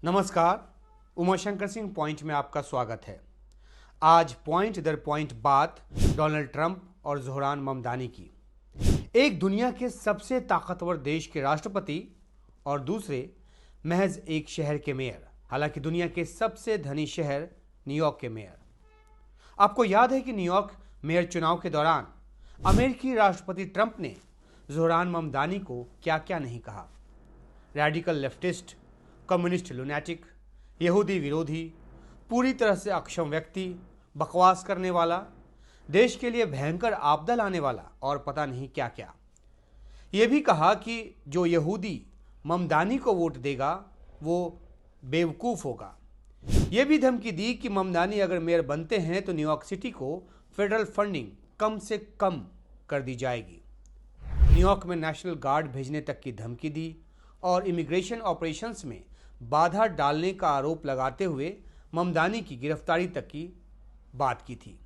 नमस्कार, उमाशंकर सिंह पॉइंट में आपका स्वागत है। आज पॉइंट दर पॉइंट बात डोनाल्ड ट्रंप और ज़ोहरान ममदानी की। एक दुनिया के सबसे ताकतवर देश के राष्ट्रपति और दूसरे महज एक शहर के मेयर, हालांकि दुनिया के सबसे धनी शहर न्यूयॉर्क के मेयर। आपको याद है कि न्यूयॉर्क मेयर चुनाव के दौरान अमेरिकी राष्ट्रपति ट्रंप ने ज़ोहरान ममदानी को क्या क्या नहीं कहा। रेडिकल लेफ्टिस्ट, कम्युनिस्ट लुनैटिक, यहूदी विरोधी, पूरी तरह से अक्षम व्यक्ति, बकवास करने वाला, देश के लिए भयंकर आपदा लाने वाला और पता नहीं क्या क्या। ये भी कहा कि जो यहूदी ममदानी को वोट देगा वो बेवकूफ़ होगा। ये भी धमकी दी कि ममदानी अगर मेयर बनते हैं तो न्यूयॉर्क सिटी को फेडरल फंडिंग कम से कम कर दी जाएगी। न्यूयॉर्क में नेशनल गार्ड भेजने तक की धमकी दी और इमिग्रेशन ऑपरेशंस में बाधा डालने का आरोप लगाते हुए ममदानी की गिरफ्तारी तक की बात की थी,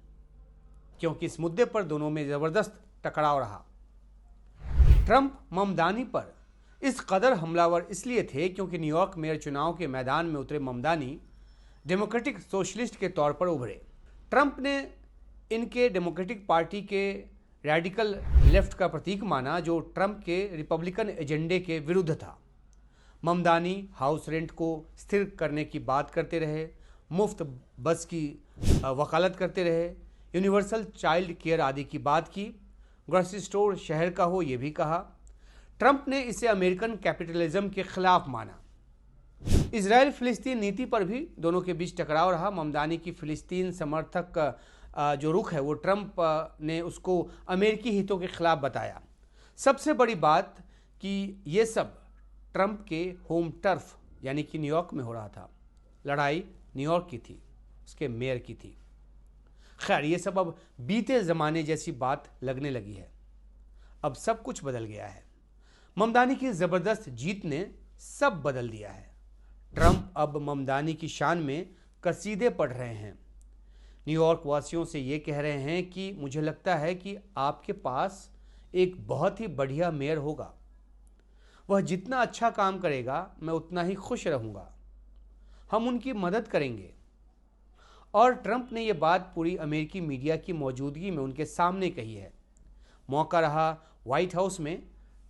क्योंकि इस मुद्दे पर दोनों में ज़बरदस्त टकराव रहा। ट्रंप ममदानी पर इस कदर हमलावर इसलिए थे क्योंकि न्यूयॉर्क मेयर चुनाव के मैदान में उतरे ममदानी डेमोक्रेटिक सोशलिस्ट के तौर पर उभरे। ट्रंप ने इनके डेमोक्रेटिक पार्टी के रेडिकल लेफ्ट का प्रतीक माना, जो ट्रंप के रिपब्लिकन एजेंडे के विरुद्ध था। ममदानी हाउस रेंट को स्थिर करने की बात करते रहे, मुफ्त बस की वकालत करते रहे, यूनिवर्सल चाइल्ड केयर आदि की बात की। ग्रोसरी स्टोर शहर का हो ये भी कहा। ट्रंप ने इसे अमेरिकन कैपिटलिज्म के खिलाफ माना। इजराइल फिलिस्तीन नीति पर भी दोनों के बीच टकराव रहा। ममदानी की फिलिस्तीन समर्थक जो रुख है वो ट्रंप ने उसको अमेरिकी हितों के खिलाफ बताया। सबसे बड़ी बात कि ये सब ट्रंप के होम टर्फ यानी कि न्यूयॉर्क में हो रहा था। लड़ाई न्यूयॉर्क की थी, उसके मेयर की थी। खैर, ये सब अब बीते ज़माने जैसी बात लगने लगी है। अब सब कुछ बदल गया है। ममदानी की ज़बरदस्त जीत ने सब बदल दिया है। ट्रंप अब ममदानी की शान में कसीदे पढ़ रहे हैं। न्यूयॉर्क वासियों से ये कह रहे हैं कि मुझे लगता है कि आपके पास एक बहुत ही बढ़िया मेयर होगा। वह जितना अच्छा काम करेगा मैं उतना ही खुश रहूँगा। हम उनकी मदद करेंगे। और ट्रंप ने यह बात पूरी अमेरिकी मीडिया की मौजूदगी में उनके सामने कही है। मौका रहा व्हाइट हाउस में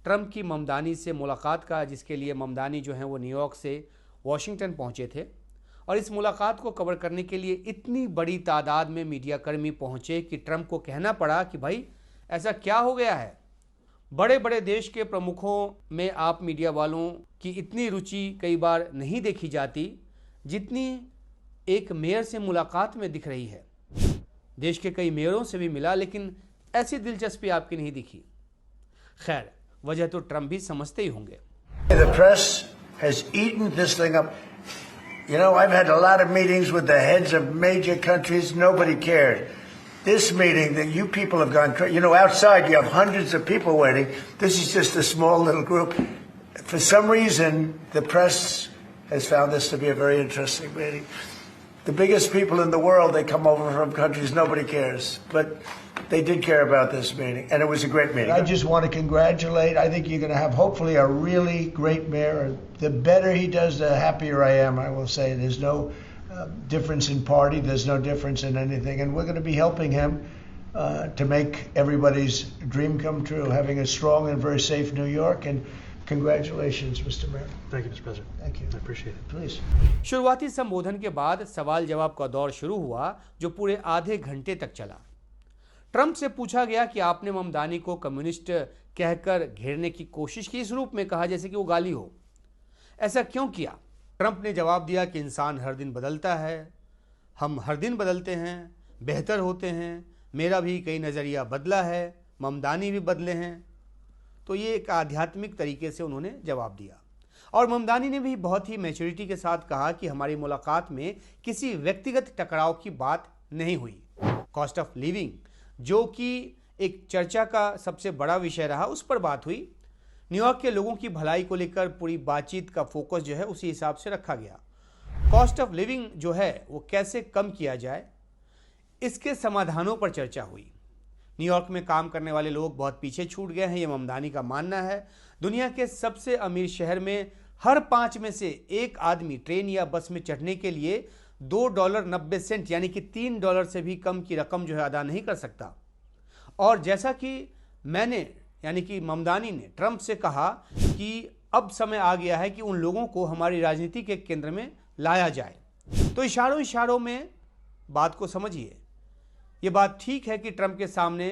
ट्रंप की ममदानी से मुलाकात का, जिसके लिए ममदानी जो हैं वो न्यूयॉर्क से वॉशिंगटन पहुँचे थे। और इस मुलाकात को कवर करने के लिए इतनी बड़ी तादाद में मीडियाकर्मी पहुँचे कि ट्रंप को कहना पड़ा कि भाई ऐसा क्या हो गया है। बड़े बड़े देश के प्रमुखों में आप मीडिया वालों की इतनी रुचि कई बार नहीं देखी जाती जितनी एक मेयर से मुलाकात में दिख रही है। देश के कई मेयरों से भी मिला, लेकिन ऐसी दिलचस्पी आपकी नहीं दिखी। खैर, वजह तो ट्रंप भी समझते ही होंगे। The press has eaten this thing up. You know, I've had a lot of meetings with the heads of major countries. Nobody cared. This meeting that you people have gone crazy. You know, outside you have hundreds of people waiting. This is just a small little group. For some reason, the press has found this to be a very interesting meeting. The biggest people in the world, they come over from countries nobody cares. But they did care about this meeting, and it was a great meeting. I just want to congratulate. I think you're going to have, hopefully, a really great mayor. The better he does, the happier I am, I will say. There's no difference in party. There's no difference in anything. And we're going to be helping him to make everybody's dream come true, having a strong and very safe New York. And congratulations, Mr. Mayor. Thank you, Mr. President. Thank you. I appreciate it. Please. शुरुआती संबोधन के बाद सवाल जवाब का दौर शुरू हुआ, जो पूरे आधे घंटे तक चला। ट्रंप से पूछा गया कि आपने ममदानी को कम्युनिस्ट कहकर घेरने की कोशिश की, इस रूप में कहा जैसे कि वो गाली हो। ऐसा क्यों किया? ट्रंप ने जवाब दिया कि इंसान हर दिन बदलता है, हम हर दिन बदलते हैं, बेहतर होते हैं, मेरा भी कई नज़रिया बदला है, ममदानी भी बदले हैं। तो ये एक आध्यात्मिक तरीके से उन्होंने जवाब दिया। और ममदानी ने भी बहुत ही मैच्योरिटी के साथ कहा कि हमारी मुलाकात में किसी व्यक्तिगत टकराव की बात नहीं हुई। कॉस्ट ऑफ लिविंग, जो कि एक चर्चा का सबसे बड़ा विषय रहा, उस पर बात हुई। न्यूयॉर्क के लोगों की भलाई को लेकर पूरी बातचीत का फोकस जो है उसी हिसाब से रखा गया। कॉस्ट ऑफ लिविंग जो है वो कैसे कम किया जाए, इसके समाधानों पर चर्चा हुई। न्यूयॉर्क में काम करने वाले लोग बहुत पीछे छूट गए हैं, ये ममदानी का मानना है। दुनिया के सबसे अमीर शहर में हर 5 में से एक आदमी ट्रेन या बस में चढ़ने के लिए $2.90 यानी कि $3 से भी कम की रकम जो है अदा नहीं कर सकता। और जैसा कि मैंने यानी कि ममदानी ने ट्रंप से कहा कि अब समय आ गया है कि उन लोगों को हमारी राजनीति के केंद्र में लाया जाए, तो इशारों में बात को समझिए। ये बात ठीक है कि ट्रंप के सामने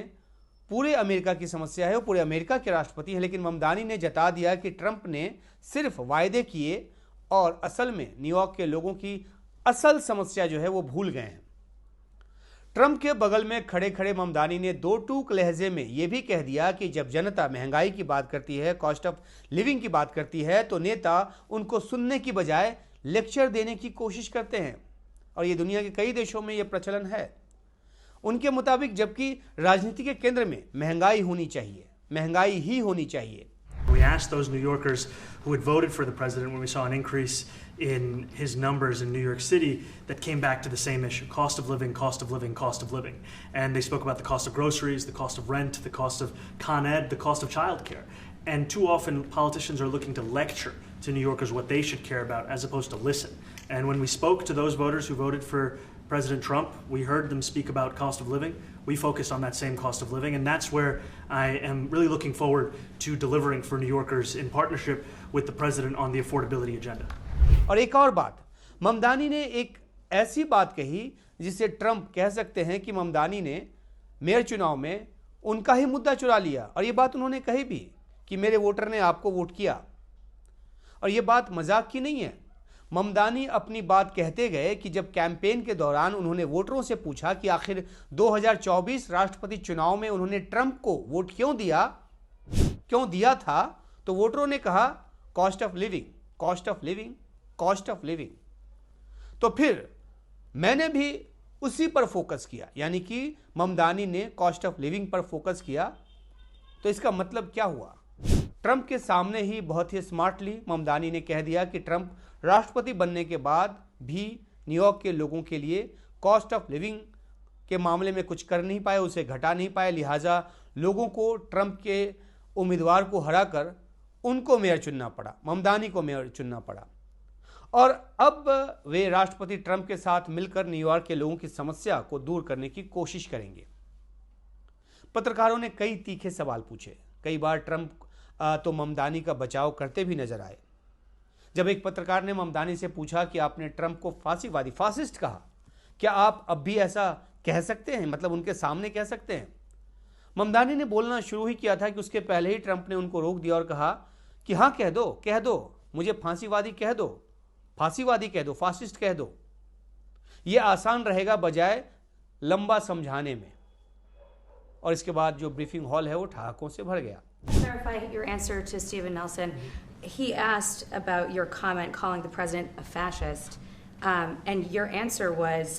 पूरे अमेरिका की समस्या है, वो पूरे अमेरिका के राष्ट्रपति हैं, लेकिन ममदानी ने जता दिया कि ट्रंप ने सिर्फ वायदे किए और असल में न्यूयॉर्क के लोगों की असल समस्या जो है वो भूल गए हैं। ट्रंप के बगल में खड़े खड़े ममदानी ने दो टूक लहजे में यह भी कह दिया कि जब जनता महंगाई की बात करती है, कॉस्ट ऑफ लिविंग की बात करती है, तो नेता उनको सुनने की बजाय लेक्चर देने की कोशिश करते हैं। और ये दुनिया के कई देशों में यह प्रचलन है। उनके मुताबिक जबकि राजनीति के केंद्र में महंगाई होनी चाहिए, महंगाई ही होनी चाहिए। We asked those New Yorkers who had voted for the president when we saw an increase in his numbers in New York City that came back to the same issue: cost of living, cost of living, cost of living. And they spoke about the cost of groceries, the cost of rent, the cost of Con Ed, the cost of childcare. And too often politicians are looking to lecture to New Yorkers what they should care about as opposed to listen. And when we spoke to those voters who voted for President Trump, we heard them speak about cost of living. We focused on that same cost of living, and that's where I am really looking forward to delivering for New Yorkers in partnership with the president on the affordability agenda. और एक और बात, ममदानी ने एक ऐसी बात कही जिसे ट्रंप कह सकते हैं कि ममदानी ने मेयर चुनाव में उनका ही मुद्दा चुरा लिया। और ये बात उन्होंने कही भी कि मेरे वोटर ने आपको वोट किया। और ये बात मजाक की नहीं है। ममदानी अपनी बात कहते गए कि जब कैंपेन के दौरान उन्होंने वोटरों से पूछा कि आखिर 2024 राष्ट्रपति चुनाव में उन्होंने ट्रंप को वोट क्यों दिया था, तो वोटरों ने कहा cost of living, cost of living, cost of living. तो फिर मैंने भी उसी पर फोकस किया, यानी कि ममदानी ने कॉस्ट ऑफ लिविंग पर फोकस किया। तो इसका मतलब क्या हुआ? ट्रंप के सामने ही बहुत ही स्मार्टली ममदानी ने कह दिया कि ट्रंप राष्ट्रपति बनने के बाद भी न्यूयॉर्क के लोगों के लिए कॉस्ट ऑफ लिविंग के मामले में कुछ कर नहीं पाए, उसे घटा नहीं पाए। लिहाजा लोगों को ट्रंप के उम्मीदवार को हराकर उनको मेयर चुनना पड़ा, ममदानी को मेयर चुनना पड़ा। और अब वे राष्ट्रपति ट्रंप के साथ मिलकर न्यूयॉर्क के लोगों की समस्या को दूर करने की कोशिश करेंगे। पत्रकारों ने कई तीखे सवाल पूछे। कई बार ट्रंप तो ममदानी का बचाव करते भी नजर आए। जब एक पत्रकार ने ममदानी से पूछा कि आपने ट्रंप को फांसीवादी, फासिस्ट कहा, क्या आप अब भी ऐसा कह सकते हैं, मतलब उनके सामने कह सकते हैं? ममदानी ने बोलना शुरू ही किया था कि उसके पहले ही ट्रंप ने उनको रोक दिया और कहा कि हाँ, कह दो, मुझे फांसीवादी कह दो, फांसीवादी कह दो, फासिस्ट कह दो। यह आसान रहेगा बजाय लंबा समझाने में। और इसके बाद जो ब्रीफिंग हॉल है वो ठहाकों से भर गया। Clarify your answer to Stephen Nelson. He asked about your comment calling the president a fascist, and your answer was,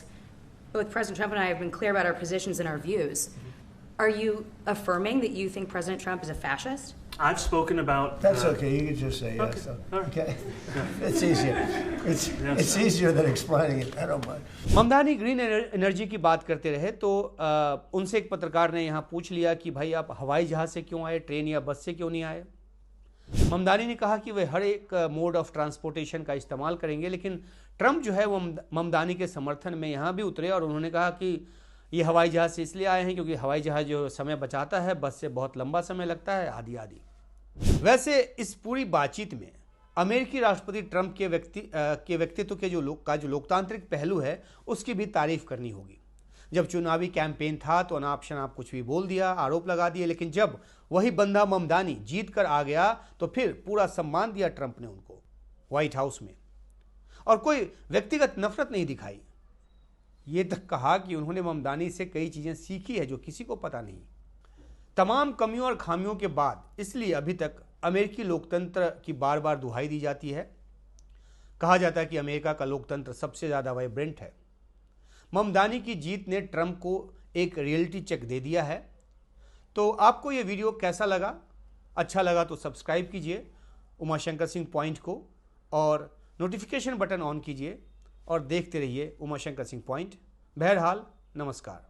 both President Trump and I have been clear about our positions and our views. Are you affirming that you think President Trump is a fascist? I've spoken about... That's okay. You can just say yes. Okay. All right. Okay. It's easier. It's easier than explaining it. I don't mind. Mamdani green energy की बात करते रहे तो उनसे एक पत्रकार ने यहाँ पूछ लिया कि भाई आप हवाई जहाज से क्यों आए, ट्रेन या बस से क्यों नहीं आए? ममदानी ने कहा कि वे हर एक मोड ऑफ ट्रांसपोर्टेशन का इस्तेमाल करेंगे, लेकिन ट्रंप जो है वो ममदानी के समर्थन में यहाँ भी उतरे और उन्होंने कहा कि ये हवाई जहाज से इसलिए आए हैं क्योंकि हवाई जहाज जो समय बचाता है, बस से बहुत लंबा समय लगता है, आदि आदि। वैसे इस पूरी बातचीत में अमेरिकी राष्ट्रपति ट्रंप के व्यक्तित्व के जो लोकतांत्रिक पहलू है उसकी भी तारीफ करनी होगी। जब चुनावी कैंपेन था तो अनाप शनाप कुछ भी बोल दिया, आरोप लगा दिए, लेकिन जब वही बंदा ममदानी जीत कर आ गया तो फिर पूरा सम्मान दिया ट्रंप ने उनको व्हाइट हाउस में, और कोई व्यक्तिगत नफरत नहीं दिखाई। ये तक कहा कि उन्होंने ममदानी से कई चीजें सीखी है जो किसी को पता नहीं। तमाम कमियों और खामियों के बाद इसलिए अभी तक अमेरिकी लोकतंत्र की बार बार दुहाई दी जाती है। कहा जाता है कि अमेरिका का लोकतंत्र सबसे ज़्यादा वाइब्रेंट है। ममदानी की जीत ने ट्रंप को एक रियलिटी चेक दे दिया है। तो आपको ये वीडियो कैसा लगा? अच्छा लगा तो सब्सक्राइब कीजिए उमाशंकर सिंह पॉइंट को और नोटिफिकेशन बटन ऑन कीजिए और देखते रहिए उमाशंकर सिंह पॉइंट। बहरहाल, नमस्कार।